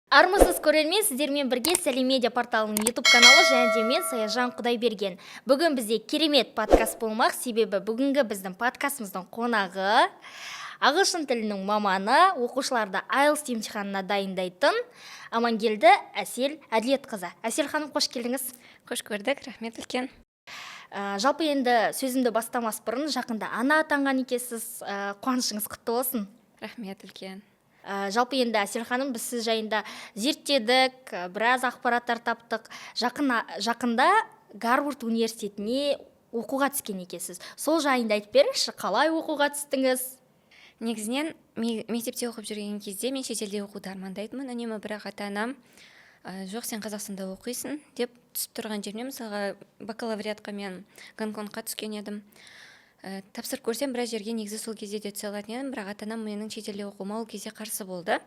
Армысыз көрермен, сіздермен бірге Сәлем Медиа порталының YouTube каналы және де мен Саяжан Құдайберген. Бүгін бізде керемет подкаст болмақ, себебі бүгінгі біздің подкастымыздың қонағы ағылшын тілінің маманы, оқушыларды IELTS емтиханына дайындайтын Амангелді Әсел Әділетқызы. Әсел ханым, қош келдіңіз. Қош көрдік, рахмет үлкен. Жалпы енді сөзімді бастамас бұрын, жақында ана атанған екенсіз, қуанышыңыз құтты болсын. Рахмет үлкен. Жалпы енді Әсел ханым, біз сіз жайында зерттедік, біраз ақпараттар таптық. Жақында Гарвард университетіне оқуға түскен екенсіз. Сол жайында айтып беріңізші, қалай оқуға түстіңіз? Негізінен мектепте оқып жүрген кезде мен шетелде оқуды армандайтынмын. Үнемі бірақ ата-анам жоқ, сен Қазақстанда оқисың деп түсіп тұрған жеріне, мысалға бакалавриатқа мен Гонконгқа түскен едім. Тапсырып көрсем біраз жерге негізі сол кезде де түсе алатын едім, бірақ ата-анам менің шетелде оқуыма ол кезде қарсы болды.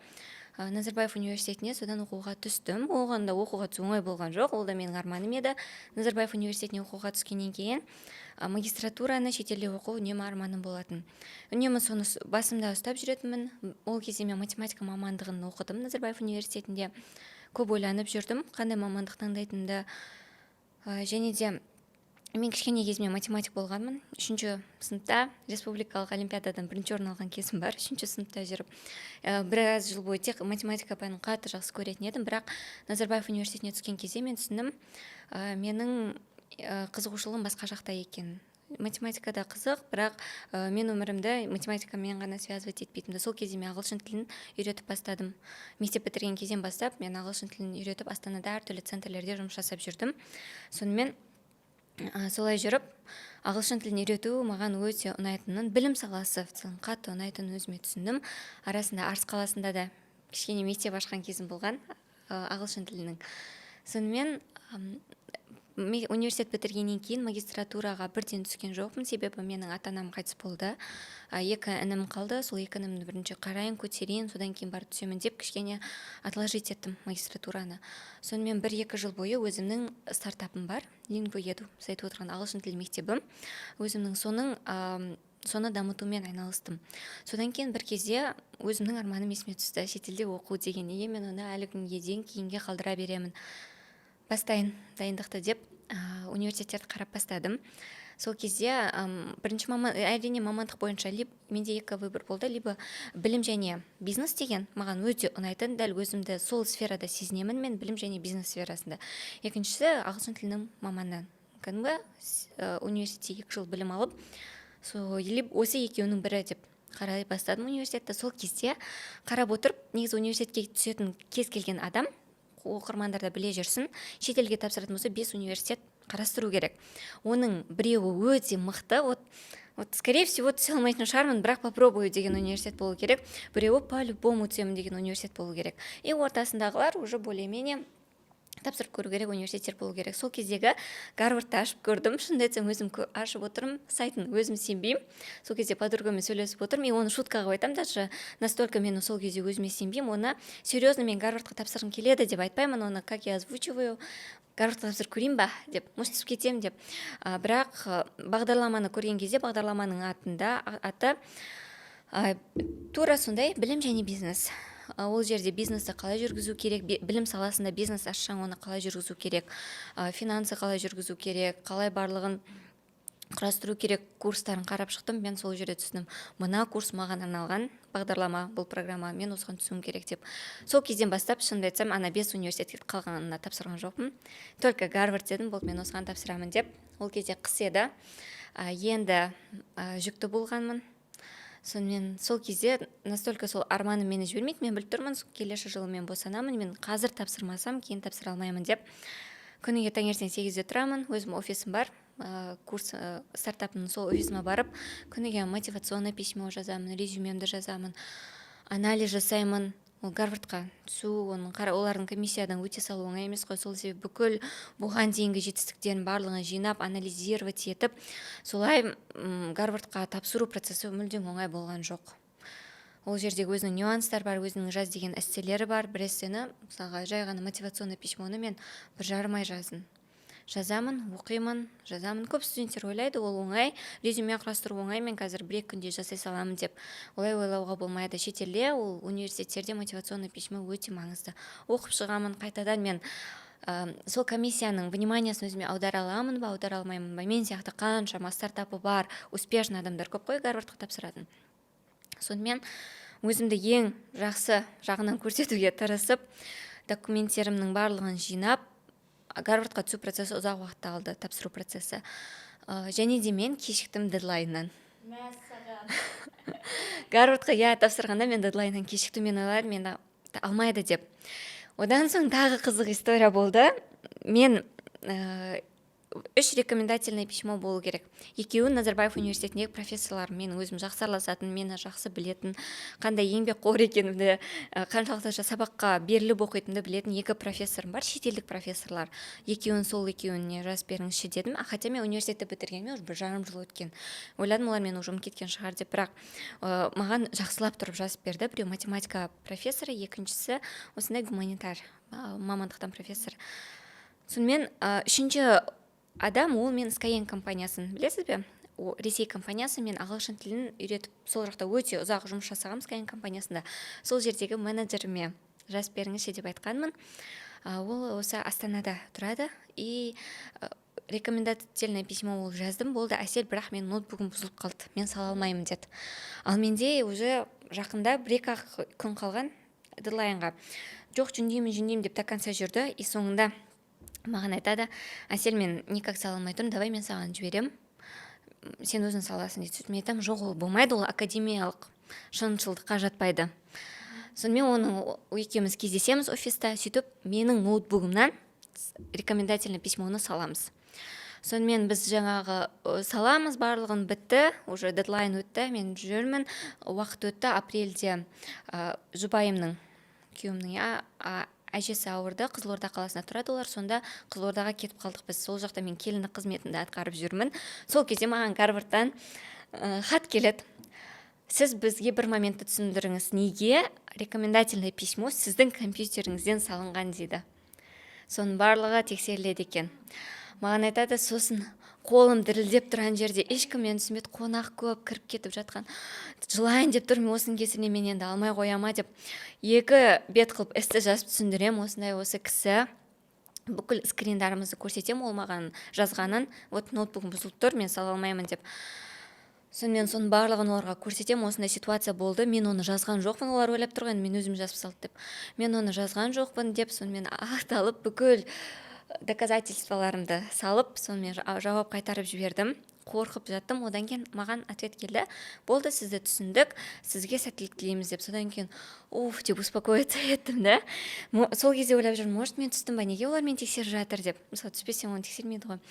Назарбаев университетіне содан оқуға түстім. Оған да оқуға түсу оңай болған жоқ, ол да менің арманым еді. Назарбаев университетіне оқуға түскеннен кейін магистратураны шетелде оқу үнемі арманым болатын. Үнемі соны басымда ұстап жүретінмін. Ол кезде мен математика мамандығын оқыдым Назарбаев университетінде. Көп ойланып жүрдім, қандай мамандық таңдайтынымды. Және де мен кішкене кезімде математик болғанмын. 3-ші сыныпта республикалық олимпиададан 1-ші орын алған кезім бар. 3-ші сыныпта жүріп, біраз жыл бойы тек математика пәнін қатты жақсы көретін едім, бірақ Назарбаев университетіне түскен кезде мен түсіндім, менің қызығушылығым басқа жақта екен. Математикада қызық, бірақ мен өмірімді математикамен ғана связывать етпейтінді. Сол кезде мен ағылшын тілін үйретіп бастадым. Мектеп бітірген кезден бастап мен ағылшын тілін үйретіп Астанада әртүрлі центрлерде жұмыс жасап жүрдім. Сонымен солай жүріп, ағылшын тілін үйрету маған өте ұнайтынын, білім саласы қатты ұнайтынын өзіме түсіндім. Арасында Арыс қаласында да кішкене мектеп ашқан кезім болған ағылшін тілінің. Сонымен университет бітіргеннен кейін магистратураға бірден түскен жоқпын, себебі менің ата-анам қайтыс болды. 2 інім қалды, сол 2 інімді бірінші қарайын, көтерейін, содан кейін барып түсемін деп кішкене отложить еттім магистратураны. Сонымен 1-2 жыл бойы өзімнің стартапым бар, Lingvo.edu, айтып отырған ағылшын тіл мектебім. Өзімнің соны дамытумен айналыстым. Содан кейін бір кезде өзімнің арманым есіме түсті, шетелде оқу деген. Неге мен оны әлі күнге дейін кейінге қалдыра беремін. Бастайын дайындықты деп университеттерді қарап бастадым. Сол кезде әрине мамандық бойынша менде 2 выбор болды, либо білім және бизнес деген маған өте ұнайтын, дәл өзімді сол сферада сезінемін мен, білім және бизнес сферасында. Екіншісі ағылшын тілінің маманы. Кәдімгі университетте 2 жыл білім алып, осы екеуінің бірі деп қарай бастадым университетті. Сол кезде қарап отырып, негізі университетке түсетін кез келген адам, оқырмандар да біле жүрсін, шетелге тапсыратын болса 5 университет қарастыру керек. Оның біреуі өте мықты, скорее всего түсе алмайтын шығармын, бірақ попробую деген университет болу керек. Біреуі по-любому түсемін деген университет болу керек. И ортасындағылар уже более-менее тапсырып көру керек университеттер болу керек. Сол кездегі Гарвардты ашып көрдім. Шынымды айтсам, өзім ашып отырмын, сайтын өзім сенбеймін. Сол кезде подругамен сөйлесіп отырмын, и оны шуткаға айтамын, даже настолько мен сол кезде өзіме сенбеймін, оны серьезно мен Гарвардқа тапсырғым келеді деп айтпаймын, оны как я озвучиваю, Гарвардқа тапсырып көрейін ба деп, может түсіп кетемін деп. Бірақ бағдарламаны көрген кезде бағдарламаның аты тура сондай, білім және бизнес. Ол жерде бизнесті қалай жүргізу керек, білім саласында бизнес ашсаң оны қалай жүргізу керек, финансы қалай жүргізу керек, қалай барлығын құрастыру керек курстарын қарап шықтым. Мен сол жерде түсіндім, мына курс маған арналған бағдарлама, бұл программа, мен осыған түсуім керек деп. Сол кезден бастап, шынымды айтсам, 5 университетке қалғанына тапсырған жоқпын. Только Гарвард дедім, болды, мен осыған тапсырамын деп. Ол кезде қыс еді, енді жүкті болғанмын. Сонымен сол кезде настолько сол арманым мені жібермейді, мен біліп тұрмын, келесі жылы мен босанамын, мен қазір тапсырмасам кейін тапсыра алмаймын деп. Күніге таңертең 8-де тұрамын, өзім офисім бар, курс стартапының сол офисіме барып, күніге мотивационный письмо жазамын, резюмемді жазамын, анализ жасаймын. Ол Гарвардқа түсу, олардың комиссиядан өте салу оңай емес қой. Сол себебі бүкіл бұған дейінгі жетістіктерін барлығын жинап, анализировать етіп, солай Гарвардқа тапсыру процесі мүлдем оңай болған жоқ. Ол жерде өзінің нюанстар бар, өзінің жаз деген эсселері бар. Бір эссені, мысалға, жай ғана мотивационный письмоны мен 1,5 ай жаздым. жазамын, оқимын, жазамын. Көп студенттер ойлайды, ол оңай, резюме құрастыру оңай, мен қазір 1-2 күнде жасай саламын деп. Олай ойлауға болмайды. Шетелде ол университеттерде мотивационный письмо өте маңызды. Оқып шығамын, қайтадан мен сол комиссияның вниманиясын өзіме аудара аламын ба, аудара алмаймын ба. Мен сияқты қаншама стартапы бар, успешный адамдар көп қой Гарвардқа тапсыратын. Сонымен өзімді ең жақсы жағынан көрсетуге тырысып, документтерімнің барлығын жинап, Гарвардқа түсу процесі ұзақ уақытты алды, тапсыру процесі. Және де мен кешіктім дедлайннан. Гарвардқа тапсырғанда мен дедлайннан кешіктім, мен ойладым, мен алмайды деп. Одан соң тағы қызық история болды. Мен 3 рекомендательный письмо болу керек. Екеуін Назарбаев университетіндегі профессорлар, менің өзім жақсы араласатын, мені жақсы білетін, қандай еңбекқор екенімді, қаншалықты сабаққа беріліп оқитынымды білетін 2 профессорым бар, шетелдік профессорлар. Сол екеуіне жазып беріңізші дедім. Хотя мен университетті бітіргеніме уже 1,5 жыл өткен. Ойладым, олар мені уже кеткен шығар деп, бірақ маған жақсылап тұрып жазып берді. Біреу математика профессоры, екіншісі осындай гуманитар мамандықтан профессор. Сонымен үшінші адам, ол мен Skyeng компаниясын білесіз бе? Ресей компаниясы, мен ағылшын тілін үйретіп, сол жақта өте ұзақ жұмыс жасағам Skyeng компаниясында. Сол жердегі менеджеріме жазып беріңізші деп айтқанмын. Ол осы Астанада тұрады, и рекомендательное письмо ол жаздым, болды. Әсел, бірақ мен ноутбугым бұзылып қалды, мен сала алмаймын деді. Ал менде уже жақында 1-2 күн қалған дедлайнға. Жоқ, жүндеймін деп до конца жүрді, и соңында маған айтады, Әсел, мен никак сала алмай тұрмын, давай мен саған жіберем, сен өзің саласың дейді. Мен айтамын, жоқ, ол болмайды, ол академиялық шыншылдыққа жатпайды. Сонымен оны екеуміз кездесеміз офиста, сөйтіп менің ноутбугымнан рекомендательный письмоны саламыз. Сонымен біз жаңағы саламыз, барлығын бітті, уже дедлайн өтті, мен жүрмін, уақыт өтті, апрельде жұбайымның, күйеуімнің әжесі ауырды, Қызылорда қаласына тұрады олар, сонда Қызылордаға кетіп қалдық біз. Сол жақта мен келіндік қызметінде атқарып жүрмін. Сол кезде маған Гарвардтан хат келеді. Сіз бізге бір моментті түсіндіріңіз, неге рекомендательный письмо сіздің компьютеріңізден салынған дейді. Соның барлығы тексеріледі екен. Маған айтады, сосын қолым дірілдеп тұрған жерде ешкім мен түсінбеді, қонақ көп кіріп кетіп жатқан. Жылайын деп тұрмын, осының кесірінен мен енді алмай қояма деп 2 бет қылып эссе жазып түсіндірем. Осындай осы кісі бүкіл скриндарымызды көрсетем, ол маған жазғанын, вот ноутбугым бұзылып тұр, мен сала алмаймын деп. Сонымен соның барлығын оларға көрсетем, осындай ситуация болды, мен оны жазған жоқпын, олар ойлап тұрған, мен өзім жазып салды деп. Мен оны жазған жоқпын деп, сонымен ақталып бүкіл доказательстволарымды салып, сонымен жауап қайтарып жібердім. Қорқып жаттым, одан кейін маған ответ келді. Болды, сізді түсіндік, сізге сәттілік тілейміз деп. Содан кейін деп успокоиться еттім да. Сол кезде ойлап жүрмін, может мен түстім ба, неге олар мен тексеріп жатыр деп. Мысалы түспесем оны тексермейді ғой.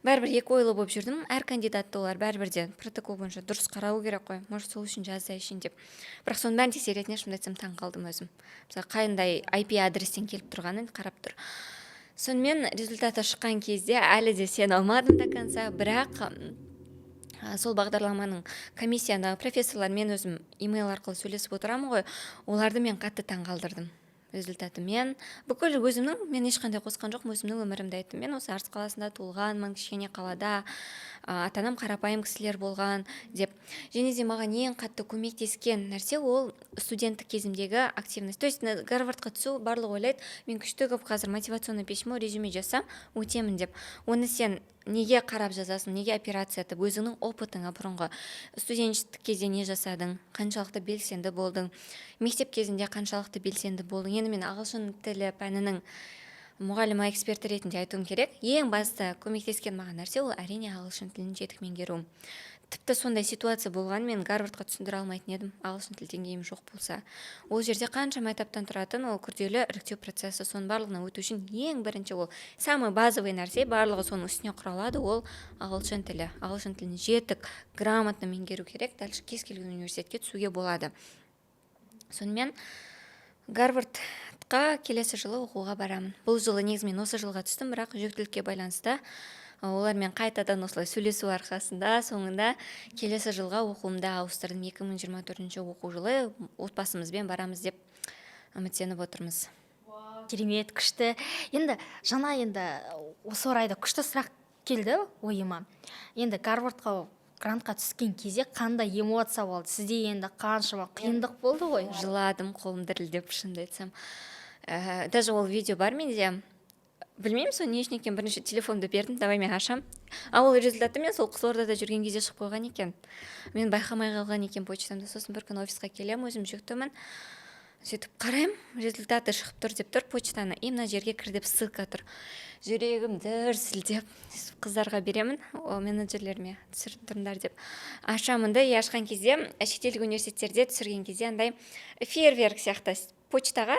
Бәрібір 2 ойлы болып жүрдім. Әр кандидатты олар бәрібір де протокол бойынша дұрыс қарау керек қой. Может сол үшін жазайын деп. Бірақ соның бәрін тексеретініне шынымды айтсам таң қалдым өзім. Мысалы қандай IP адрестен келіп тұрғанын қарап тұр. Сонымен результаты шыққан кезде әлі де сен алмадым до конца, бірақ сол бағдарламаның комиссиядағы профессорлар, мен өзім имейл арқылы сөйлесіп отырамын ғой, оларды мен қатты таң қалдырдым результатымен. Бүкіл өзімнің, мен ешқандай қосқан жоқпын, өзімнің өмірімді айттым. Мен осы Арыс қаласында туылғанмын, кішкене қалада, ата-анам қарапайым кісілер болған деп. Және де маған ең қатты көмектескен нәрсе ол студенттік кезімдегі активность. То есть Гарвардқа түсу барлығы ойлайды, мен күшті көп қазір мотивационный письмо, резюме жасам, өтемін деп. Оны сен неге қарап жазасың, неге операция етіп, өзіңнің опытыңа бұрынғы студенттік кезде не жасадың, қаншалықты белсенді болдың, мектеп кезінде қаншалықты белсенді болдың. Енді мен ағылшын тілі пәнінің мұғалімі эксперті ретінде айтуым керек. Ең басты көмектескен маған нәрсе ол әрине ағылшын тілін жетік меңгеру. Тіпті сондай ситуация болған, мен Гарвардқа түсіндіре алмайтын едім, ағылшын тіл деңгейім жоқ болса. Ол жерде қаншама этаптан тұратын ол күрделі іріктеу процесі, соның барлығына өту үшін ең бірінші ол самый базовый нәрсе, барлығы соның үстіне құралады, ол ағылшын тілі. Ағылшын тілін жетік, грамотно меңгеру керек, дальше кез келген университетке түсуге болады. Сонымен Гарвардқа келесі жылы оқуға барамын. Бұл жылы негізімен осы жылға түстім, бірақ жүктілікке байланысты олармен қайтадан осылай сөйлесу арқасында соңында келесі жылға оқуымды ауыстырдым. 2024 оқу жылы отбасымызбен барамыз деп үміттеніп отырмыз. керемет, күшті. Енді жаңа осы орайда күшті сұрақ келді ойыма. Енді Гарвардқа грантқа түскен кезде қандай эмоция болды? Сізде енді қаншама қиындық болды ғой? Жыладым, қолым дірілдеп, шынымды айтсам. Даже ол видео бар менде. Білмеймін, сол не үшін екен, бірінші телефонды бердім, давай мен ашам. Ол результаты мен сол Қызылордада жүрген кезде шығып қойған екен. Мен байқамай қалған екен почтамда. Сосын бір күні офисқа келем, өзім жүктімін. Сөйтіп қараймын, результаты шығып тұр деп тұр почтаны. И мына жерге кір деп ссылка тұр. Жүрегім дүрсілдеп қыздарға беремін, менеджерлеріме түсіріп тұрыңдар деп. Ашамын да, ашқан кезде, шетелдік университеттерде түсірген кезде андай фейерверк сияқты почтаға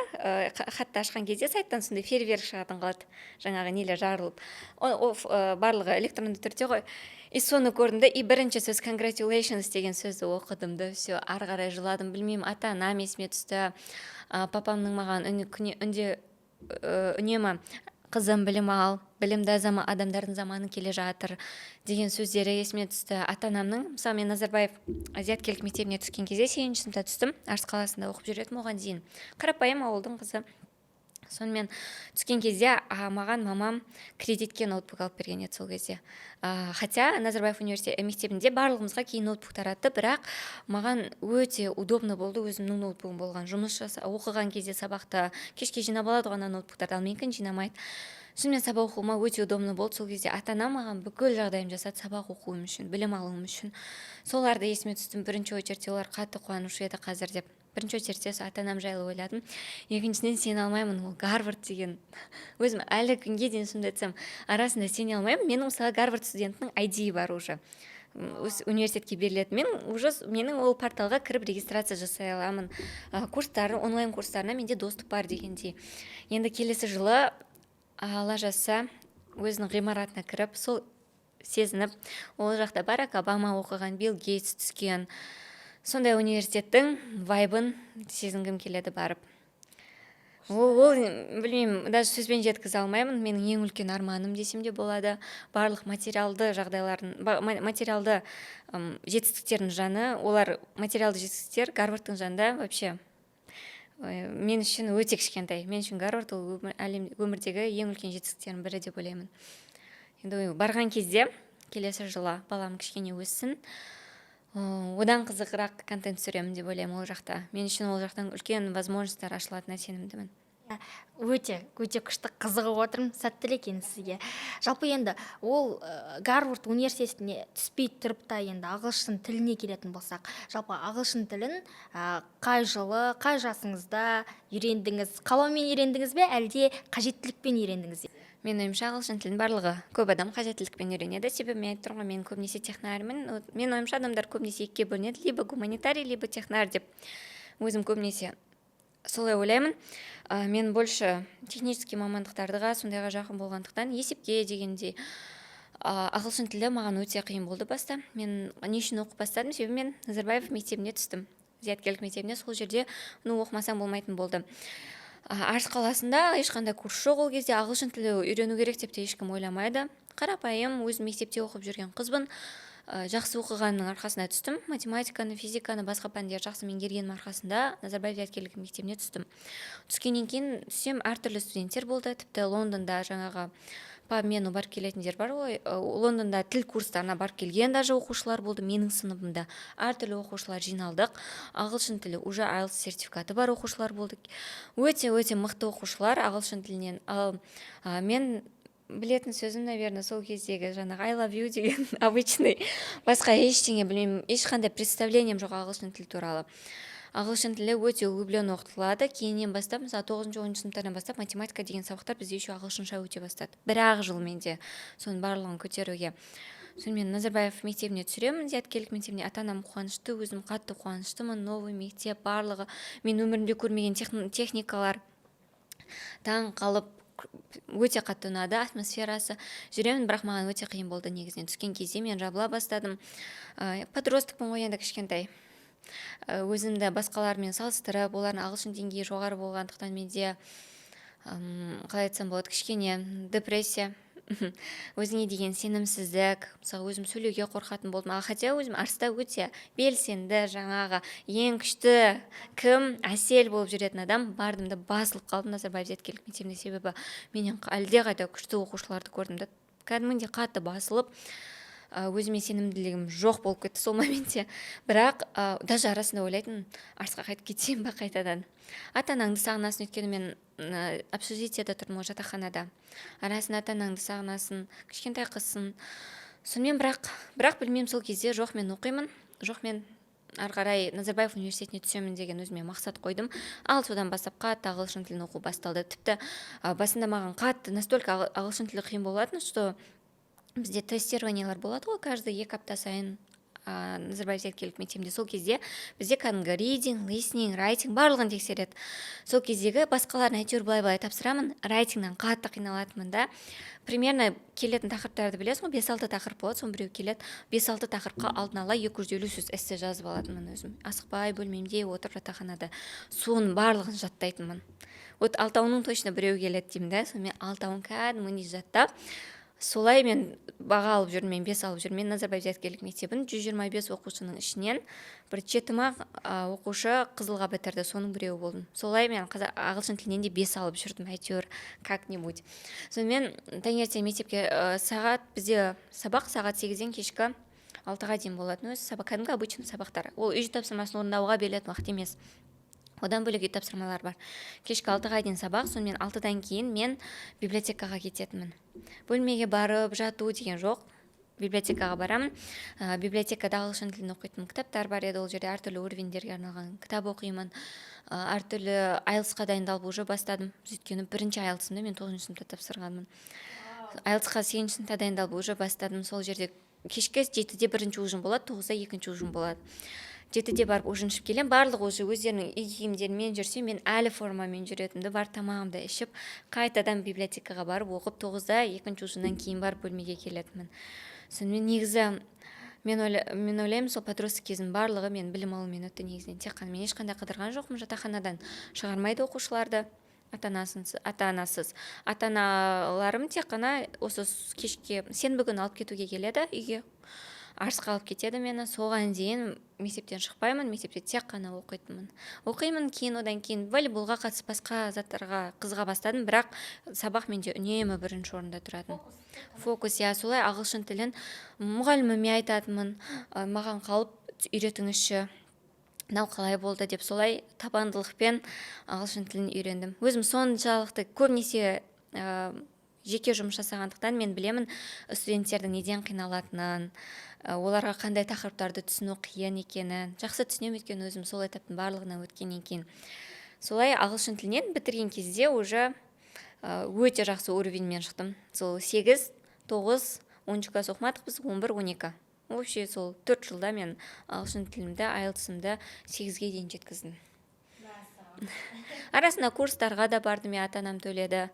хатты ашқан кезде сайттан сондай фейерверк шығатын қалады. Жаңағы нелер жарылып. Барлығы электронды түрде ғой. И соны көрдім да, и бірінші сөз congratulations деген сөзді оқыдым да, все, ары қарай жыладым. Білмеймін, ата-анам есіме түсті. Папамның маған үнемі қызым білім ал, білімді адамдардың заманы келе жатыр деген сөздері есіме түсті. Ата-анамның, мысалы мен Назарбаев зияткерлік мектебіне түскен кезде 8-ші сыныпта түстім. Арыс қаласында оқып жүретінмін оған дейін. Қарапайым ауылдың қызы. Сонымен түскен кезде маған мамам кредитке ноутбук алып берген еді сол кезде. Хотя Назарбаев мектебінде барлығымызға кейін ноутбук таратты, бірақ маған өте удобно болды, өзімнің ноутбугым болған. Жұмыс оқыған кезде сабақты кешке жинап алады ғана ноутбуктарды, ал менікін жинамайды. Сонымен сабақ оқуыма өте удобно болды. Сол кезде ата-анам маған бүкіл жағдайым жасады сабақ оқуым үшін, білім алуым үшін. Соларды есіме түстім. Бірінші очередте олар қатты қуанушы еді қазір деп. Бірінші очередте ата-анам жайлы ойладым. Екіншіден сене алмаймын, ол Гарвард деген. Өзім әлі күнге дейін шынымды айтсам, арасында сене алмаймын. Менің мысалы Гарвард студентінің ID бар уже. Университетке беріледі. Менің ол порталға кіріп регистрация жасай аламын. Онлайн курстарына менде доступ бар дегендей. Енді келесі жылы Алла жазса, өзінің ғимаратына кіріп, сол сезініп, ол жақта Барак Обама оқыған, Билл Гейтс түскен, сондай университеттің вайбын сезінгім келеді барып. Ол білмеймін, даже сөзбен жеткізе алмаймын, менің ең үлкен арманым десем де болады. Барлық материалды жетістіктердің жаны, олар материалды жетістіктер Гарвардтың жанында вообще мен үшін өте кішкентай. Мен үшін Гарвард ол өмірдегі ең үлкен жетістіктердің бірі деп ойлаймын. Енді барған кезде келесі жылы балам кішкене өссін, одан қызығырақ контент түсіремін деп ойлаймын ол жақта. Мен үшін ол жақтан үлкен возможностьтар ашылатынына сенімдімін. Өте күшті қызығып отырмын. Сәттілік енді сізге. Жалпы енді ол Гарвард университетіне түспей тұрып та енді ағылшын тіліне келетін болсақ, жалпы ағылшын тілін қай жылы, қай жасыңызда үйрендіңіз? Қалаумен үйрендіңіз бе, әлде қажеттілікпен үйрендіңіз бе? Мен ойымша ағылшын тілін барлығы көп адам қажеттілікпен үйренеді. Себебі мен айтып тұрмын, мен көбінесе технармын. Мен ойымша адамдар көбінесе екіге бөлінеді, либо гуманитарий, либо технар деп. Өзім көбінесе солай ойлаймын. Мен больше технический мамандықтардыға сондайға жақын болғандықтан есепке дегендей ағылшын тілі маған өте қиын болды баста. Мен не үшін оқып бастадым? Себебі мен Назарбаев мектебіне түстім. Зияткерлік мектебіне, сол жерде оқымасам болмайтын болды. Арыс қаласында ешқандай курс жоқ, ол кезде ағылшын тілі үйрену керек деп те ешкім ойламайды. Қарапайым өзім мектепте оқып жүрген қызбын. Жақсы оқығанның арқасында түстім. Математиканы, физиканы, басқа пәндерді жақсы меңгергеннің арқасында Назарбаев зияткерлік мектебіне түстім. Түскеннен кейін түсем әртүрлі студенттер болды. Тіпті Лондонда жаңағы пабмен барып келетіндер бар ғой. Лондонда тіл курстарына барып келген даже оқушылар болды менің сыныбымда. Әртүрлі оқушылар жиналдық. Ағылшын тілі уже IELTS сертификаты бар оқушылар болды. Өте мықты оқушылар ағылшын тілінен. Ал мен білетін сөзім, наверное, сол кездегі жаңағы I love you деген обычный. Басқа ештеңе білмеймін, ешқандай представлением жоқ ағылшын тілі туралы. Ағылшын тілі өте углубленно оқытылады. Кейіннен бастап, мысалы 9-10 сыныптардан бастап математика деген сабақтар бізде еще ағылшынша өте бастады. Бір-ақ жыл менде соның барлығын көтеруге. Сонымен Назарбаев мектебіне түсіремін, зияткерлік мектебіне. Ата-анам қуанышты, өзім қатты қуаныштымын. Новый мектеп барлығы. Мен өмірімде көрмеген техникалар таң қалып өте қатты ұнады, атмосферасы. Жүремін, бірақ маған өте қиын болды негізінен. Түскен кезде мен жабыла бастадым. Подросткпын ғой енді кішкентай. Өзімді басқалармен салыстырып, олардың ағылшын деңгейі жоғары болғандықтан менде қалай айтсам болады, кішкене депрессия өзіңе деген сенімсіздік, мысалы өзім сөйлеуге қорқатын болдым, хотя өзім арыста өте белсенді, жаңағы ең күшті кім, әсел болып жүретін адам. Бардым да басылып қалдым Назарбаев зияткерлік мектебінде, себебі менен әлдеқайда күшті оқушыларды көрдім да кәдімгідей қатты басылып, өзіме сенімділігім жоқ болып кетті сол моментте. Бірақ даже арасында ойлайтын, арысқа қайтып кетсем ба қайтадан. Ата-анаңды сағынасың, өйткені мен общежитиеда тұрдым, ғой жатақханада. Арасында ата-анаңды сағынасың, кішкентай қызсың. Сонымен бірақ білмеймін, сол кезде жоқ мен оқимын, жоқ мен ары қарай Назарбаев университетіне түсемін деген өзіме мақсат қойдым. Ал содан бастап қатты ағылшын тілін оқу басталды. Тіпті басында маған қатты настолько ағылшын тілі қиын болатын, что бізде тестированиялар болады ғой каждый 2 апта сайын Назарбаев зияткерлік мектебінде. Сол кезде бізде кәдімгі reading, listening, writing барлығын тексереді. Сол кездегі басқаларын әйтеуір былай тапсырамын, райтингнан қатты қиналатынмын да. Примерно келетін тақырыптарды білесің ғой, 5-6 тақырып болады, соның біреу келеді. 5-6 тақырыпқа алдын ала 250 сөз эссе жазып алатынмын өзім. Асықпай бөлмемде отырып жатақханада соның барлығын жаттайтынмын. Вот 6-ның точно біреу келеді деймін да, сонымен 6-ын кәдімгідей жаттап, солай мен баға алып жүрмін, мен 5 алып жүрмін. Мен Назарбаев зияткерлік мектебін 125 оқушының ішінен бір 7 оқушы қызылға бітірді, соның біреуі болдым. Солай мен ағылшын тілінен де 5 алып жүрдім, әйтеуір как-нибудь. Сонымен таңертең мектепке бізде сабақ сағат 8-ден кешкі 6-ға дейін болатын. Өзі сабақ кәдімгі обычный сабақтар. Ол үй тапсырмасын орындауға берілетін уақыт емес. Одан бөлек үй тапсырмалар бар. Кешкі 6-ға дейін сабақ, сонымен 6-дан кейін мен библиотекаға кететінмін. Бөлмеге барып жату деген жоқ. Библиотекаға барамын. Библиотекада ағылшын тілін оқитын кітаптар бар еді, ол жерде әртүрлі уровеньдерге арналған кітап оқимын. Әртүрлі IELTS-қа дайындалып уже бастадым. Өйткені бірінші IELTS-ымды мен 9-шы сыныпта тапсырғанмын. IELTS-қа 8-шы сыныпта дайындалып уже бастадым. Сол жерде кешкі 7-де бірінші ужин болады, 9-да екінші ужин болады. 7-де барып ужин ішіп келем, барлығы уже өздерінің үй киімдерімен жүрсе, мен әлі формамен жүретінді, бар тамағымды ішіп, қайтадан библиотекаға барып оқып, 9-да екінші ужиннан кейін барып бөлмеге келетінмін. Сонымен негізі мен ойлаймын, сол подросток кезім барлығы мен білім алумен өтті негізінен. Тек қана мен ешқандай қыдырған жоқпын, жатақханадан шығармайды оқушыларды. Ата-анасыз. Ата-аналарым тек қана осы кешке сенбі күні алып кетуге келеді үйге. Арысқа алып кетеді мені. Соған дейін мектептен шықпаймын, мектепте тек қана оқимын, кейін одан кейін волейболға қатысып басқа заттарға қызыға бастадым, бірақ сабақ менде үнемі бірінші орында тұратын. Фокус, солай ағылшын тілін мұғаліміме айтатынмын, маған қалып үйретіңізші, мынау қалай болды деп, солай табандылықпен ағылшын тілін үйрендім. Өзім соншалықты көбінесе жеке жұмыс жасағандықтан мен білемін студенттердің неден қиналатынын, оларға қандай тақырыптарды түсіну қиын екенін жақсы түсінемін, өйткені өзім сол этаптың барлығынан өткеннен кейін. Солай ағылшын тілінен бітірген кезде уже өте жақсы уровеньмен шықтым. Сол 8, 9, 10 класс оқымадық біз, 11, 12. Вообще сол 4 жылда мен ағылшын тілімді, IELTS-ымды 8-ге дейін жеткіздім. Арасында курстарға да бардым, ата-анам төледі.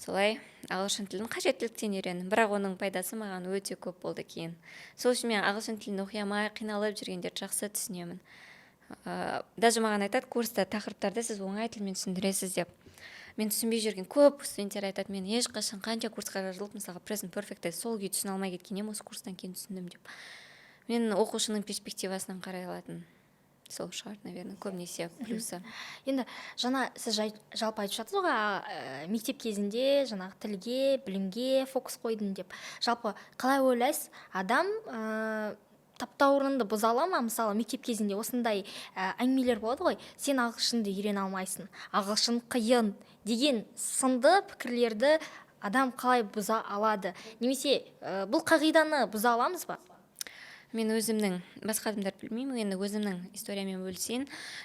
Солай ағылшын тілін қажеттіліктен үйрендім, бірақ оның пайдасы маған өте көп болды кейін. Сол үшін мен ағылшын тілін оқи алмай қиналып жүргендерді жақсы түсінемін. Даже маған айтады курста тақырыптарды сіз оңай тілмен түсіндіресіз деп. Мен түсінбей жүрген көп студенттер айтады, мен ешқашан қанша курсқа жазылып, мысалға present perfect сол күйі түсіне алмай кеткеннен осы курстан кейін түсіндім деп. Мен оқушының перспективасынан қарай алатын. Сол шығар, наверное, көбінесе плюсы. Енді жаңа сіз жалпы айтып жатсыз ғой, мектеп кезінде жаңағы тілге, білімге фокус қойдым деп. Жалпы қалай ойлайсыз, адам таптаурынды бұза ала ма? Мысалы мектеп кезінде осындай әңгімелер болады ғой, сен ағылшынды үйрене алмайсың, ағылшын қиын деген сынды пікірлерді адам қалай бұза алады? Немесе бұл қағиданы бұза аламыз ба? Мен өзімнің, басқа адамдар білмеймін, енді өзімнің историямен бөлісейін.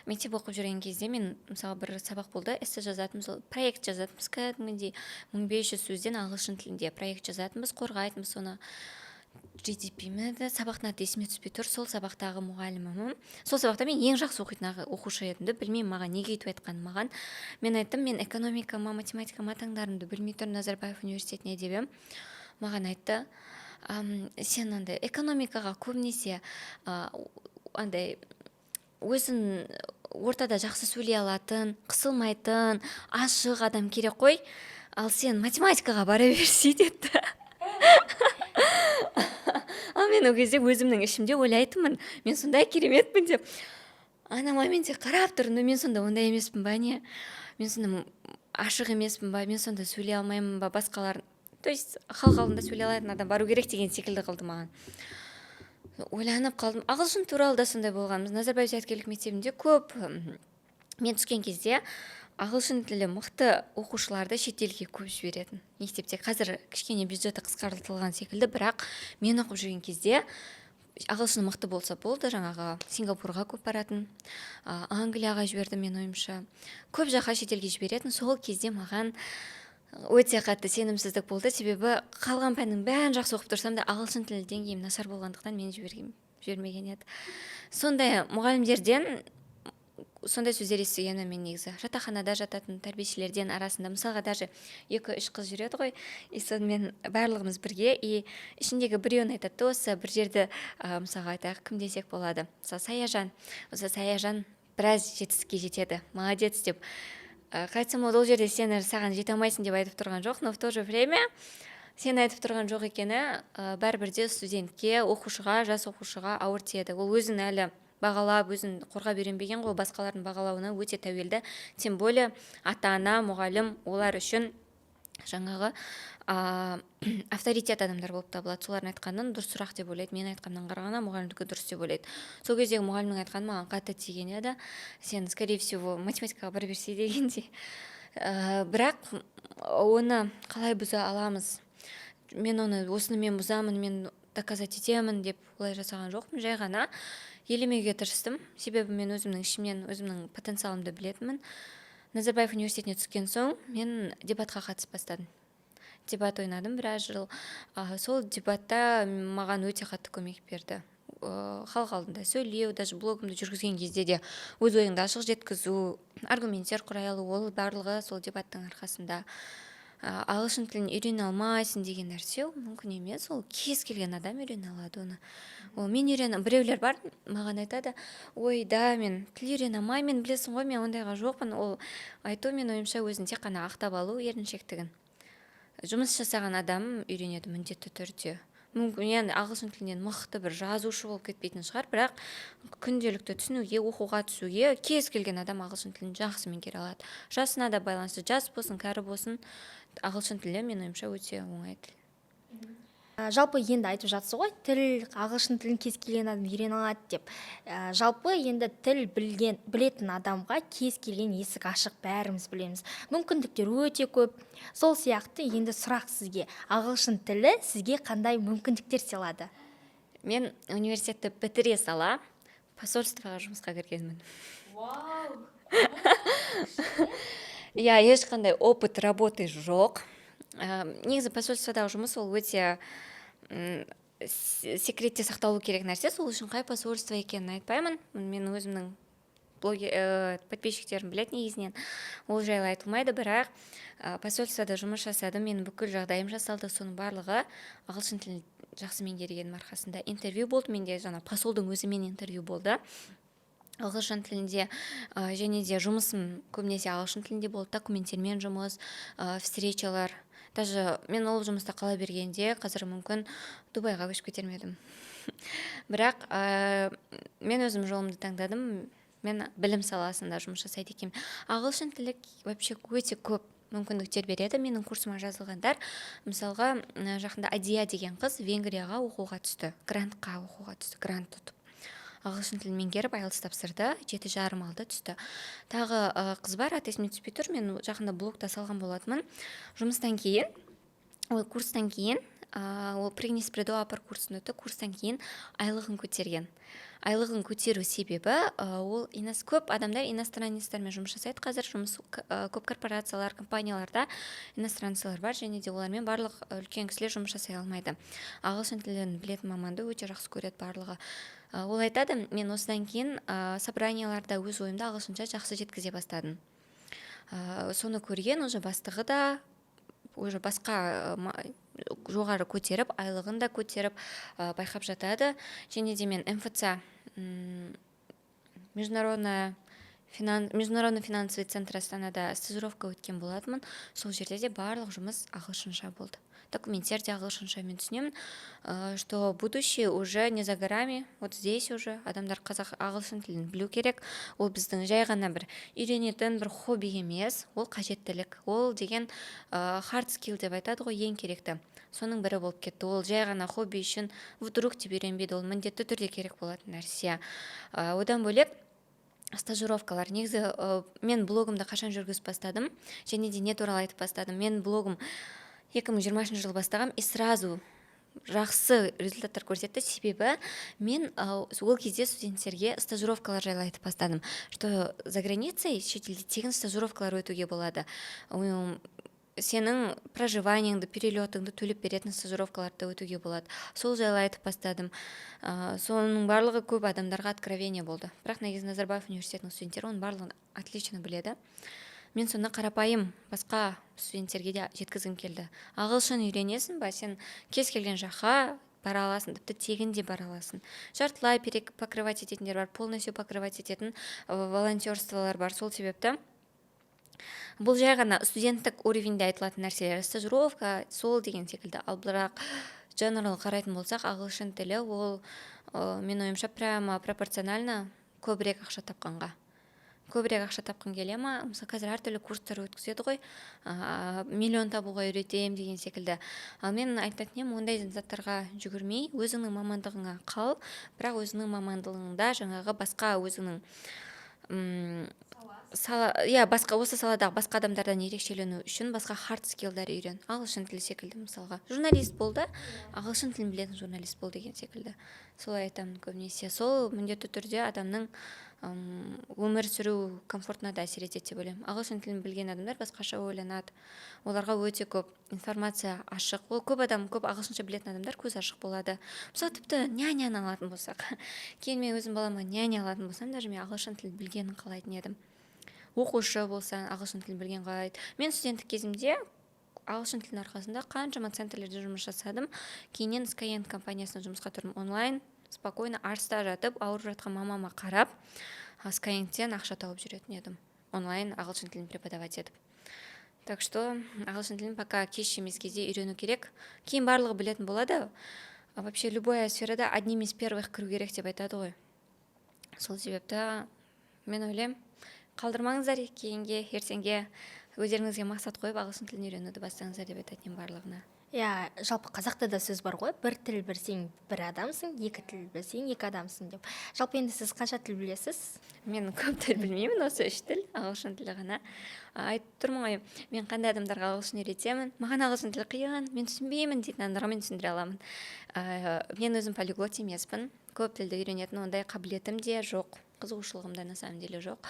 Мектеп оқып жүрген кезде мен, мысалы, бір сабақ болды, эссе жазатынбыз, проект жазатынбыз, кәдімгідей 1500 сөзден ағылшын тілінде проект жазатынбыз, қорғайтынбыз соны. GDP-ме де сабақтың аты есіме түспей тұр, сол сабақтағы мұғалімім. Сол сабақта мен ең жақсы оқитын оқушы едімді, білмеймін маған неге өйтіп айтқанын маған. Мен айттым, мен экономикама, математикама таңдарымды білмей тұр, Назарбаев университетіне деп едім. Маған айтты, сен андай экономикаға көбінесе андай өзін ортада жақсы сөйлей алатын, қысылмайтын, ашық адам керек қой. ал сен математикаға бара берсей деді. Ал мен ол кезде өзімнің ішімде ойлайтынмын, мен сондай кереметпін деп. Ана моменте қарап тұрмын, мен сонда ондай емеспін ба не? Мен сонда ашық емеспін ба? Мен сонда сөйлей алмаймын ба? Басқалар, то есть халық алдында сөйлей алатын адам бару керек деген секілді қылды маған. Ойланып қалдым. Ағылшын туралы да сондай болған. Біз Назарбаев зияткерлік мектебінде көп мен түскен кезде ағылшын тілі мықты оқушыларды шетелге көп жіберетін мектепте. Қазір кішкене бюджеті қысқартылған секілді, бірақ мен оқып жүрген кезде ағылшын мықты болса болды, жаңағы Сингапурға көп баратын, Англияға жіберді мен ойымша. Көп жаққа шетелге жіберетін. Сол кезде маған өте қатты сенімсіздік болды, себебі қалған пәннің бәрін жақсы оқып тұрсам да ағылшын тілі деңгейім нашар болғандықтан мені жібермеген еді. Сондай мұғалімдерден сондай сөздер естігенмін мен негізі. Жатақханада жататын тәрбиешілерден арасында, мысалға даже 2-3 қыз жүреді ғой, и сонымен барлығымыз бірге, и ішіндегі біреуін айтады, осы бір жерді мысалға айтайық, кім десек болады. Мысалы Саяжан, осы Саяжан біраз жетістікке жетеді, молодец деп. Қайтсам ол жерде сен саған жете алмайсың деп айтып тұрған жоқ, но в то же время сен айтып тұрған жоқ екені бәрібірде студентке, оқушыға, жас оқушыға ауыр тиеді. Ол өзін әлі бағалап, өзін қорғап үйренбеген ғой, басқалардың бағалауына өте тәуелді. Тем более ата-ана, мұғалім олар үшін жаңағы авторитет адамдар болып табылады. Солардың айтқанын дұрысырақ деп ойлайды. Мен айтқаннан қарағанда мұғалімдікі дұрыс деп ойлайды. Сол кездегі мұғалімнің айтқаны маған қатты тиген еді. Сен, скорее всего, математикаға бара берсей дегендей. Бірақ оны қалай бұза аламыз? Мен оны осынымен бұзамын, мен доказать етемін деп олай жасаған жоқпын. Жай ғана елемеуге тырыстым. Себебі мен өзімнің ішімнен өзімнің потенциалымды білетінмін. Назарбаев университетіне түскен соң мен дебатқа қатысып бастадым. Дебат ойнадым біраз жыл. Сол дебатта маған өте қатты көмек берді. Халық алдында сөйлеу, даже блогымды жүргізген кезде де өз ойыңды ашық жеткізу, аргументтер құрай алу, ол барлығы сол дебаттың арқасында. Ағылшын тілін үйрене алмайсың деген нәрсе мүмкін емес. Ол кез келген адам үйрене алады оны. Ол мен біреулер бар, маған айтады, ой, да, мен тіл үйрене алмаймын, білесің ғой, мен ондайға жоқпын. Ол айту мен ойымша өзін тек қана ақтап алу еріншектігін. Жұмыс жасаған адам үйренеді міндетті түрде. Мүмкін ағылшын тілінен мықты бір жазушы болып кетпейтін шығар, бірақ күнделікті түсінуге, оқуға түсуге кез келген адам ағылшын тілін жақсы меңгере алады. Жасына да байланысты, жас болсын, кәрі болсын, ағылшын тілі мен ойымша өте оңай тіл. Жалпы енді айтып жатсыз ғой, тіл, ағылшын тілін кез келген адам үйрене алады деп. Жалпы енді тіл білетін адамға кез келген есік ашық, бәріміз білеміз. Мүмкіндіктер өте көп. Сол сияқты енді сұрақ сізге, ағылшын тілі сізге қандай мүмкіндіктер сыйлады? Мен университетті бітіре сала посольствоға жұмысқа кіргенмін. Я ешқандай опыт работы жоқ. Негізі посольстводағы жұмыс ол өте секретте сақталу керек нәрсе. Сол үшін қай посольство екенін айтпаймын. Мен өзімнің подписчиктерім біледі негізінен. Ол жайлы айтылмайды, бірақ посольствода жұмыс жасадым. Менің бүкіл жағдайым жасалды. Соның барлығы ағылшын тілін жақсы меңгергенім арқасында. Интервью болды менде, жаңа посолдың өзімен интервью болды. Ағылшын тілінде және де жұмысым көбінесе ағылшын тілінде болды. Документтермен жұмыс, встречалар. Даже мен ол жұмыста қала бергенде қазір мүмкін Дубайға көшіп кетер едім. Бірақ мен өзім жолымды таңдадым. Мен білім саласында жұмыс жасайды екенмін. Ағылшын тілі вообще өте көп мүмкіндіктер береді. Менің курсыма жазылғандар, мысалға жақында Адия деген қыз Венгрияға оқуға түсті, грантқа оқуға түсті, грант ұтып. Ағылшын тілін меңгеріп IELTS тапсырды, 7,5 алды, түсті. Тағы қыз бар, аты есіме түспей тұр, мен жақында блогта салған болатынмын. Жұмыстан кейін, курстан кейін, ол пригнес предуапар курсын өтті, курстан кейін айлығын көтерген. Айлығын көтеру себебі ол көп адамдар иностранецтермен жұмыс жасайды. Қазір көп корпорациялар, компанияларда иностранцилар бар, және де олармен барлық үлкен кісілер жұмыс жасай алмайды. Ағылшын тілін білетін маманды өте жақсы көреді барлығы. Ол айтады, мен осыдан кейін собранияларда өз ойымды ағылшынша жақсы жеткізе бастадым. Соны көрген уже бастығы да уже басқа жоғары көтеріп, айлығын да көтеріп байқап жатады. Және де мен МФЦ, Международная международный финансовый центр Астанада стажировка өткен болатынмын. Сол жерде де барлық жұмыс ағылшынша болды. Документтер де ағылшынша. Мен түсінемін, что будущее уже не за горами, вот здесь уже адамдар ағылшын тілін білу керек. Ол біздің жай ғана бір үйренетін бір хобби емес, ол қажеттілік. Ол деген hard skill деп айтады ғой, ең керекті. Соның бірі болып кетті. Ол жай ғана хобби үшін вдруг деп үйренбейді, ол міндетті түрде керек болатын нәрсе. Одан бөлек стажировкалар. Негізі мен блогымды қашан жүргізіп бастадым, және де не туралы айтып бастадым. Мен блогым 2020 жылы бастағам, и сразу жақсы результаттар көрсетті. Себебі мен ол кезде студенттерге стажировкалар жайлы айтып бастадым, что за границей шетелде тегін стажировкалар өтуге болады. Сенің проживаниеңді, перелетіңді төлеп беретін стажировкаларды өтуге болады. Сол жайлы айтып бастадым. Соның барлығы көп адамдарға откровение болды. Бірақ негізі Назарбаев университетінің студенттері оның барлығын отлично біледі. Мен соны қарапайым басқа студенттерге де жеткізгім келді. Ағылшын үйренесің ба, сен кез келген жаққа бара аласың, тіпті тегін де бара аласың. Жартылай покрывать ететіндер бар, полностью покрывать ететін волонтерстволар бар. Сол себепті бұл жай ғана студенттік уровеньде айтылатын нәрселер, стажировка, сол деген секілді. Ал бірақ general қарайтын болсақ, ағылшын тілі ол мен ойымша прямо пропорционально көбірек ақша тапқанға. Көбірек ақша тапқын келе ма? Мысалы, қазір әртүрлі курстар өткізеді ғой, миллион табуға үйретем деген секілді. Ал мен айтатын едім, ондай заттарға жүгірмей, өзіңнің мамандығыңа қал, бірақ өзіңнің мамандығыңда жаңағы басқа өзіңнің басқа осы саладағы басқа адамдардан ерекшелену үшін басқа hard skillдар үйрен. Ағылшын тілі секілді, мысалға. Журналист болды, ағылшын тілін білетін журналист бол деген секілді. Солай айтамын көбінесе. Сол міндетті түрде адамның өмір сүру комфортына да әсер етеді деп ойлаймын. Ағылшын тілін білген адамдар басқаша ойланады. Оларға өте көп информация ашық. Ол көп ағылшынша білетін адамдар көз ашық болады. Мысалы, тіпті няняны алатын болсақ, кейін мен өзім балама няня алатын болсам, даже мен ағылшын тілін білгенін қалайтын едім. Оқушы болсаң, ағылшын тілін білген қалайды. Мен студенттік кезімде ағылшын тілінің арқасында қаншама центрлерде жұмыс жасадым. Кейіннен Skyeng компаниясына жұмысқа тұрдым онлайн, спокойно арыста жатып, ауырып жатқан мамама қарап, Skyengтен ақша тауып жүретін едім. Онлайн ағылшын тілін преподавать етіп. Так что ағылшын тілін пока кеш емес кезде үйрену керек. Кейін барлығы білетін болады. Вообще любая сферада одним из первых кіру керек деп айтады ғой. Сол себепті мен ойлаймын, қалдырмаңыздар кейінге, ертеңге өздеріңізге мақсат қойып ағылшын тілін үйренуді бастаңыздар деп айтатын барлығына. Жалпы қазақта да сөз бар ғой, бір тіл білсең бір адамсың, екі тіл білсең екі адамсың деп. Жалпы енді сіз қанша тіл білесіз? Мен көп тіл білмеймін, осы 3 тіл, ағылшын тілі ғана. Айтып тұрмын ғой, мен қандай адамдарға ағылшын үйретемін, маған ағылшын тілі қиын, мен түсінбеймін дейтін адамдарға мен түсіндіре аламын. Мен өзім полиглот емеспін, көп тілді үйренетін ондай қабілетім де жоқ, қызығушылығым да на самом деле жоқ.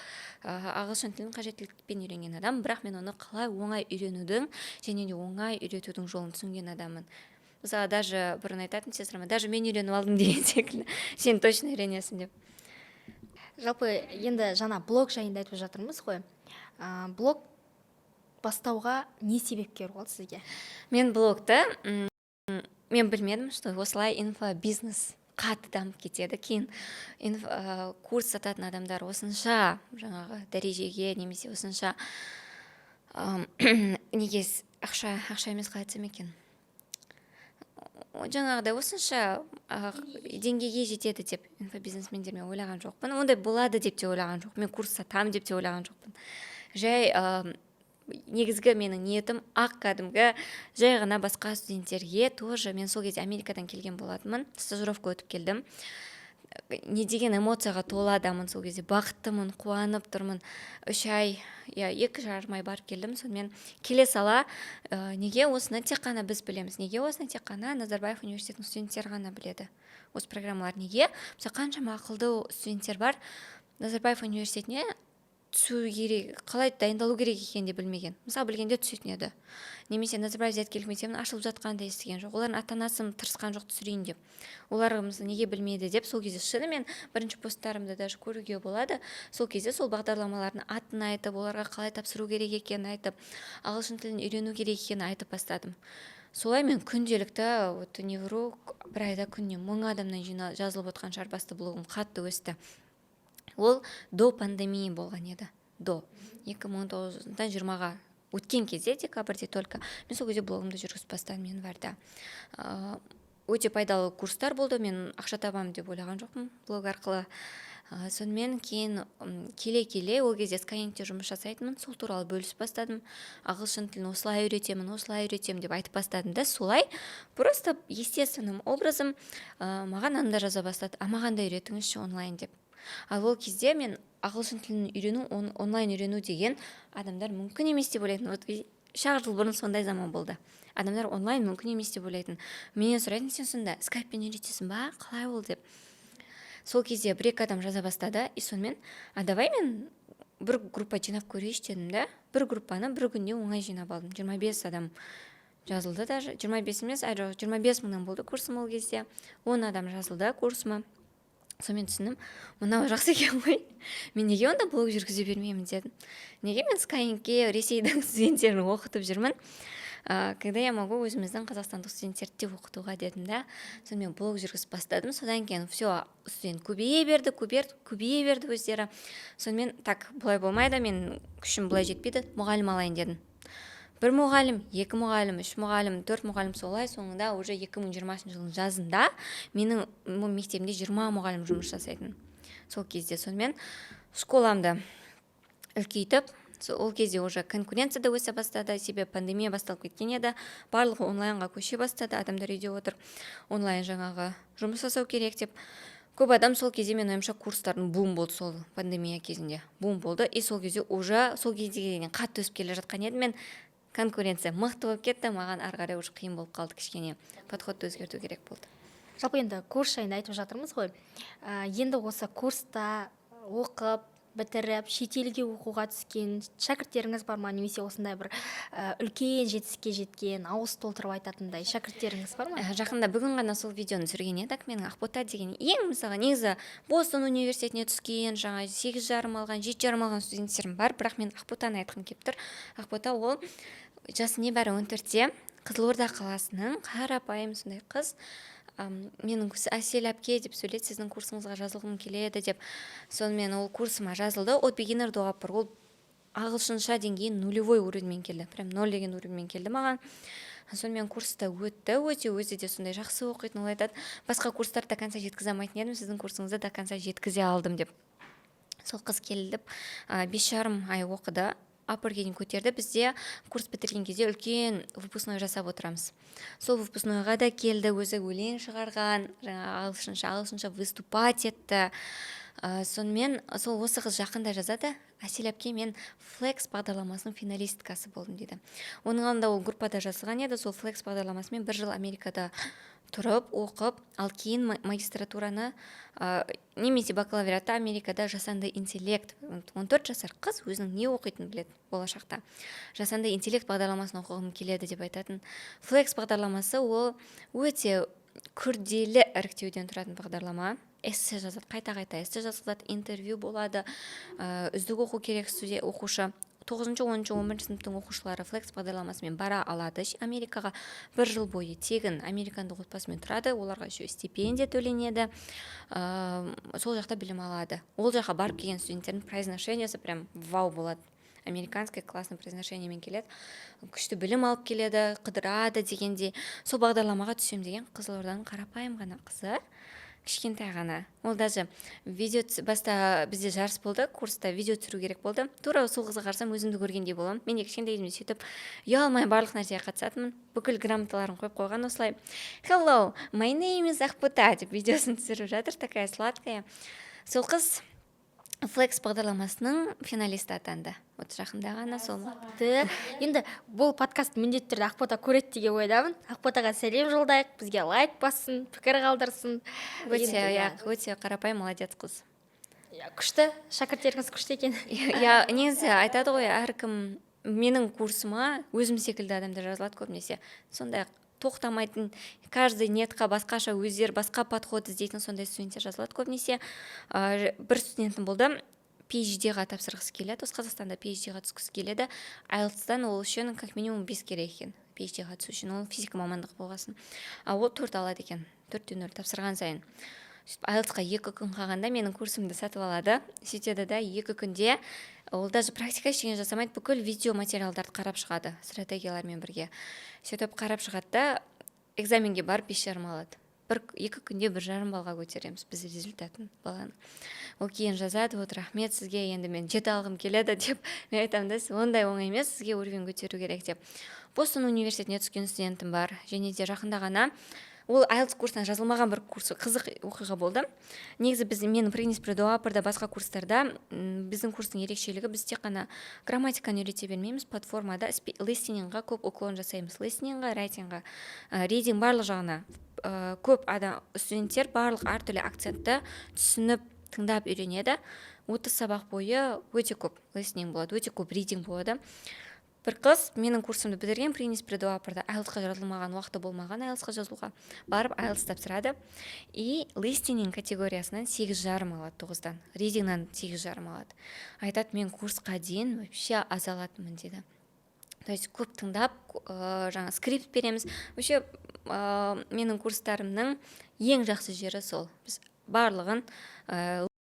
Ағылшын тілін қажеттілікпен үйренген адам, бірақ мен оны қалай оңай үйренудің және де оңай үйретудің жолын түсінген адаммын. Мысалы, даже бұрын айтатын сестрама, даже мен үйреніп алдым деген секілді, сен точно үйренесің деп. Жалпы енді жаңа блог жайында айтып жатырмыз ғой. Блог бастауға не себепкер болды сізге? Мен блогты мен білмедім, что осылай инфобизнес қатты дамып кетеді. Кейін курс сататын адамдар осынша жаңағы дәрежеге немесе осынша неге ақша емес қалай айтсам екен, жаңағыдай осынша деңгейге жетеді деп инфобизнесмендер мен ойлаған жоқпын. Ондай болады деп те ойлаған жоқпын. Мен курс сатам деп те ойлаған жоқпын. Жай негізгі менің ниетім кәдімгі жай ғана басқа студенттерге тоже, мен сол кезде Америкадан келген болатынмын, стажировка өтіп келдім. Не деген эмоцияға толы адамын сол кезде, бақыттымын, қуанып тұрмын. 3 ай, 2,5 ай барып келдім. Сонымен келе сала, неге осыны тек қана біз білеміз, неге осыны тек қана Назарбаев университетінің студенттері ғана біледі. Осы программалар неге? Мысалы, қаншама ақылды студенттер бар, Назарбаев университетіне түсу керек, қалай дайындалу керек екенде білмеген. Мысалы, білгенде түсетін еді. Немесе Назарбаев зияткерлік мектебінің ашылып жатқанын да естіген жоқ. Олардың ата-анасы тырысқан жоқ түсірейін деп. Олар неге білмейді деп, сол кезде шынымен бірінші посттарымда даже көруге болады. Сол кезде сол бағдарламалардың атын айтып, оларға қалай тапсыру керек екенін айтып, ағылшын тілін үйрену керек екенін айтып бастадым. Солай мен күнделікті невру бір айда күніне 1000 адамнан жазылып отқан шарбасты блогым қатты өсті. ол до пандемия болған еді. До 2019-дан 20-ға өткен кезде декабрьде только мен сол кезде блогымды жүргізіп бастадым январьда. Өте пайдалы курстар болды, мен ақша табамын деп ойлаған жоқпын блог арқылы. Сонымен кейін келе ол кезде Skyengте жұмыс жасайтынмын, сол туралы бөлісіп бастадым. Ағылшын тілін осылай үйретемін деп айтып бастадым да, солай просто естественным образом маған анда жаза бастады, маған да үйретіңізші онлайн деп. Ал ол кезде мен ағылшын тілін үйрену, онлайн үйрену деген адамдар мүмкін емес деп ойлайтын. Вот шақ жыл бұрын сондай заман болды. Адамдар онлайн мүмкін емес деп ойлайтын. Менен сұрайтын, сен сонда скайппен үйретесің ба, қалай ол деп. Сол кезде бір-екі адам жаза бастады, и сонымен давай мен бір группа жинап көрейінші дедім да. Бір группаны бір күнде оңай жинап алдым. 25 адам жазылды даже. 25 емес, 25 мыңнан болды курсым ол кезде. 10 адам жазылды курсыма. Сонымен түсіндім, мынау жақсы екен ғой. Мен неге онда блог жүргізе бермеймін дедім. Неге мен Skyengке Ресейдің студенттерін оқытып жүрмін? Когда я могу өзіміздің қазақстандық студенттерді де оқытуға дедім да. Сонымен блог жүргізіп бастадым. Содан кейін все, студент көбейе берді өздері. Сонымен так, бұлай болмайды, мен күшім бұлай жетпейді, мұғалім алайын дедім. 1 мұғалім, 2 мұғалім, 3 мұғалім, 4 мұғалім, солай соңында уже 2020 жылдың жазында менің мектебімде 20 мұғалім жұмыс жасайтын. Сол кезде сонымен школамды үлкейтіп, ол кезде уже конкуренция да өсе бастады, себебі пандемия басталып кеткен еді, барлығы онлайнға көше бастады, адамдар үйде отыр, онлайн жаңағы жұмыс жасау керек деп. Көп адам сол кезде мен ойымша курстардың бум болды, сол пандемия кезінде бум болды, и сол кезде уже сол кездегіден қатты өсіп келе жатқан еді. Мен конкуренция мықты болып кетті, маған ары қарай уже қиын болып қалды, кішкене подходты өзгерту керек болды. Жалпы енді курс жайында айтып жатырмыз ғой. Енді осы курста оқып, бітіріп, шетелге оқуға түскен шәкірттеріңіз бар ма, немесе осындай бір үлкен жетістікке жеткен, ауыз толтырып айтатындай шәкірттеріңіз бар ма? Жақында бүгін ғана сол видеоны түсірген едік. Менің Ақбота деген ең мысалға негізі Бостон университетіне түскен, жаңа 8,5 алған, 7,5 алған студенттерім бар, бірақ мен Ақботаны айтқым келіп тұр. Ақбота ол жасы небәрі 14-те, Қызылорда қаласының қарапайым сондай қыз. Менің Әсел әпке деп сөйледі, сіздің курсыңызға жазылғым келеді деп. Сонымен ол курсыма жазылды. От beginner до upper, ол ағылшынша деңгейін нулевой уровеньмен келді. Прям 0 деген уровеньмен келді маған. Сонымен курста өтті, өзі де сондай жақсы оқитын. Ол айтады, басқа курстарды до конца жеткізе алмайтын едім, сіздің курсыңызды до конца жеткізе алдым деп. Сол қыз келіп 5,5 ай оқыды. Апырге дейін көтерді. Бізде курс бітірген кезде үлкен выпускной жасап отырамыз. Сол выпускнойға да келді, өзі өлең шығарған, ағылшынша выступать етті. Сонымен сол осы қыз жақында жазады, Әсел әпке, мен Flex бағдарламасының финалисткасы болдым дейді. Оның алдында ол группада жазылған еді, сол Flex бағдарламасымен 1 жыл Америкада тұрып, оқып, ал кейін магистратураны немесе бакалавриатты Америкада жасанды интеллект, 14 жасар қыз өзінің не оқитынын біледі болашақта. Жасанды интеллект бағдарламасын оқығым келеді деп айтатын. Flex бағдарламасы ол өте күрделі іріктеуден тұратын бағдарлама. Эссе жазады, қайта-қайта эссе жазылады, интервью болады, үздік оқу керек оқушы. 9-10, 11 сыныптың оқушылары Flex бағдарламасымен бара алады Америкаға. 1 жыл бойы тегін американдық отбасымен тұрады, оларға еще стипендия төленеді, сол жақта білім алады. Ол жаққа барып келген студенттердің произношениесі прям вау болады. Американский классный произношениемен келеді, күшті білім алып келеді, қыдырады дегенде. Сол бағдарламаға түсем деген Қызылорданың қарапайым ғана қызы, кішкентай ғана. Ол даже видео баста бізде жарыс болды, курста видео түсіру керек болды. Тура сол қызға қарасам өзімді көргендей боламын. Мен кішкентай кезімде сөйтіп ұялмай барлық нәрсеге қатысатынмын. Бүкіл грамоталарын қойып қойған осылай. Hello, my name is Ақбота деп видеосын түсіріп жатыр, такая сладкая. Сол қыз Flex бағдарламасының финалисті атанды. Вот жақында ғана сол. Енді бұл подкаст міндетті түрде Ақбота көреді деген ойдамын. Ақботаға сәлем жолдайық, бізге лайк бассын, пікір қалдырсын. Өте қарапайым, молодец қыз. Күшті, шәкірттеріңіз күшті екен. Негізі айтады ғой, әркім менің курсыма өзім секілді адамдар жазылады көбінесе. Сондай тоқтамайтын, каждый нетқа басқаша өздер басқа подход іздейтін сондай студенттер жазылады көбінесе. Бір студентім болды, PhD-ға тапсырғысы келеді, осы Қазақстанда PhD-ға түскісі келеді. IELTS-тан ол үшін как минимум 5 керек екен. PhD-ға түсу үшін ол физика мамандығы болғасын. Ол 4 алады екен, 4,0 тапсырған сайын. сөйтіп айлсқа 2 күн қалғанда менің курсымды сатып алады. Сөйтеді да 2 күнде ол даже практика ештеңе жасамайды, бүкіл видео материалдарды қарап шығады стратегиялармен бірге. Сөйтіп қарап шығады да экзаменге барып 5,5 алады. 2 күнде 1,5 балға көтереміз біз результатын баланың. Ол кейін жазады, вот рахмет сізге, енді мен 7 алғым келеді деп. Мен айтамын да, ондай оңай емес, сізге уровень көтеру керек деп. Бостон университетіне түскен студентім бар, және де жақында ғана ол IELTS курсына жазылмаған бір курсы қызық оқиға болды. Негізі менің Принес Предуапорда басқа курстарда біздің курстың ерекшелігі, біз тек қана грамматиканы үйрете бермейміз, платформада листенингға көп уклон жасаймыз. Листенингға, райтингға, ридинг барлық жағына көп студенттер барлық әртүрлі акцентті түсініп, тыңдап үйренеді. 30 сабақ бойы өте көп листенинг болады, өте көп ридинг болады. Бір қыз менің курсымды бітірген, Принес Предуапорда IELTS-қа жазылмаған, уақыты болмаған IELTS-қа жазылуға, барып IELTS тапсырады. И листенинг категориясынан 8,5 алады 9-дан, ридингнан 8,5 алады. Айтады, мен курсқа дейін вообще аз алатынмын дейді. То есть көп тыңдап, жаңа скрипт береміз. Вообще менің курстарымның ең жақсы жері сол. Біз барлығын